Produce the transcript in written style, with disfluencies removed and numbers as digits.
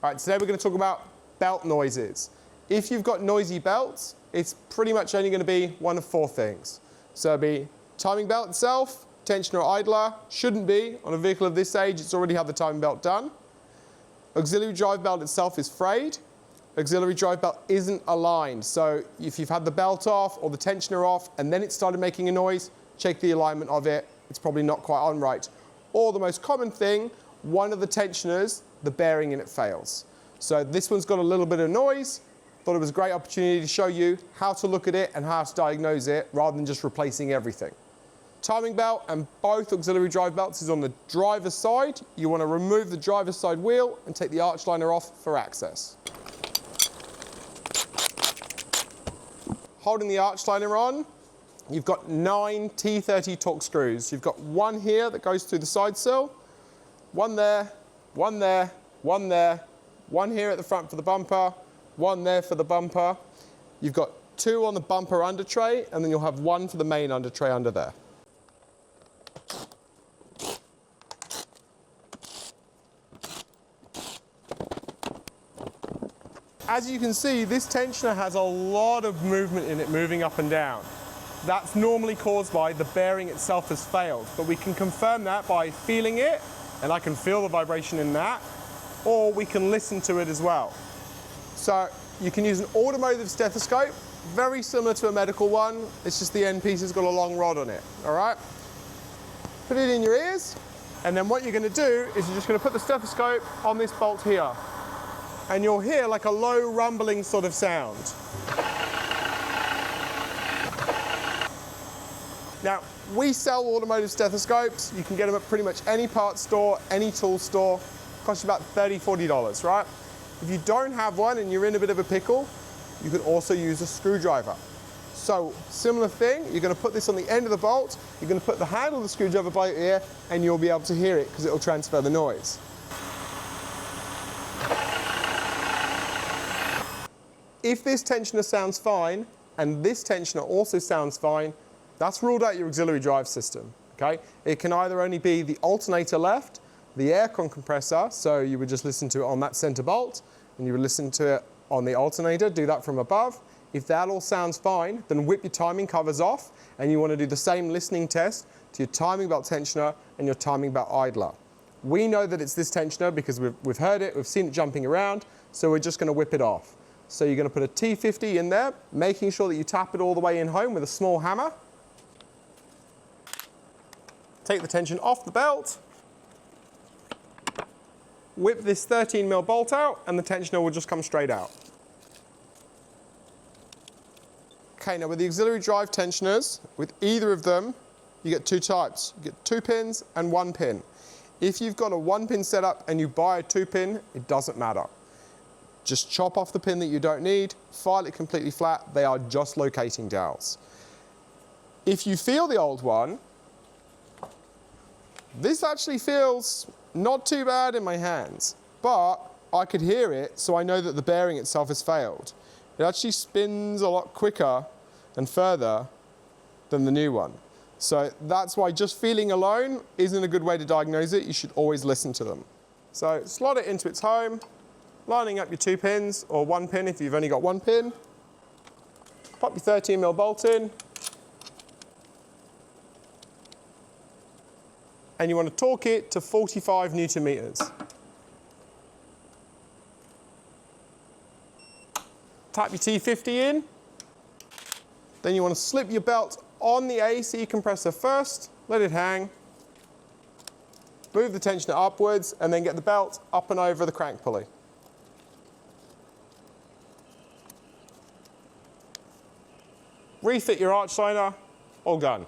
All right, today we're going to talk about belt noises. If you've got noisy belts, it's pretty much only going to be one of four things. So it'll be timing belt itself, tensioner or idler, shouldn't be. On a vehicle of this age, it's already had the timing belt done. Auxiliary drive belt itself is frayed. Auxiliary drive belt isn't aligned. So if you've had the belt off or the tensioner off and then it started making a noise, check the alignment of it. It's probably not quite on right. Or the most common thing, one of the tensioners, the bearing in it fails. So this one's got a little bit of noise. Thought it was a great opportunity to show you how to look at it and how to diagnose it rather than just replacing everything. Timing belt and both auxiliary drive belts is on the driver's side. You want to remove the driver's side wheel and take the arch liner off for access. Holding the arch liner on, you've got 9 T30 Torx screws. You've got one here that goes through the side sill, one there, one there, one there, one here at the front for the bumper, one there for the bumper. You've got 2 on the bumper under tray, and then you'll have 1 for the main under tray under there. As you can see, this tensioner has a lot of movement in it, moving up and down. That's normally caused by the bearing itself has failed, but we can confirm that by feeling it, and I can feel the vibration in that, or we can listen to it as well. So you can use an automotive stethoscope, very similar to a medical one, it's just the end piece has got a long rod on it, all right? Put it in your ears, and then what you're going to do is you're just going to put the stethoscope on this bolt here, and you'll hear like a low rumbling sort of sound. Now, we sell automotive stethoscopes. You can get them at pretty much any parts store, any tool store. Costs you about $30, $40, right? If you don't have one and you're in a bit of a pickle, you could also use a screwdriver. So, similar thing, you're going to put this on the end of the bolt, you're going to put the handle of the screwdriver by your ear, and you'll be able to hear it because it will transfer the noise. If this tensioner sounds fine, and this tensioner also sounds fine, that's ruled out your auxiliary drive system, okay? It can either only be the alternator left, the aircon compressor, so you would just listen to it on that center bolt, and you would listen to it on the alternator, do that from above. If that all sounds fine, then whip your timing covers off, and you want to do the same listening test to your timing belt tensioner and your timing belt idler. We know that it's this tensioner because we've heard it, we've seen it jumping around, so we're just going to whip it off. So you're going to put a T50 in there, making sure that you tap it all the way in home with a small hammer. Take the tension off the belt, whip this 13mm bolt out, and the tensioner will just come straight out. Okay, now with the auxiliary drive tensioners, with either of them, you get 2 types. You get 2 pins and 1 pin. If you've got a 1-pin setup and you buy a 2-pin, it doesn't matter. Just chop off the pin that you don't need, file it completely flat, they are just locating dowels. If you feel the old one, this actually feels not too bad in my hands, but I could hear it, so I know that the bearing itself has failed. It actually spins a lot quicker and further than the new one. So that's why just feeling alone isn't a good way to diagnose it. You should always listen to them. So slot it into its home, lining up your 2 pins, or 1 pin if you've only got 1 pin. Pop your 13mm bolt in. And you want to torque it to 45 Newton meters. Tap your T50 in. Then you want to slip your belt on the AC compressor first, let it hang. Move the tensioner upwards and then get the belt up and over the crank pulley. Refit your arch liner, all done.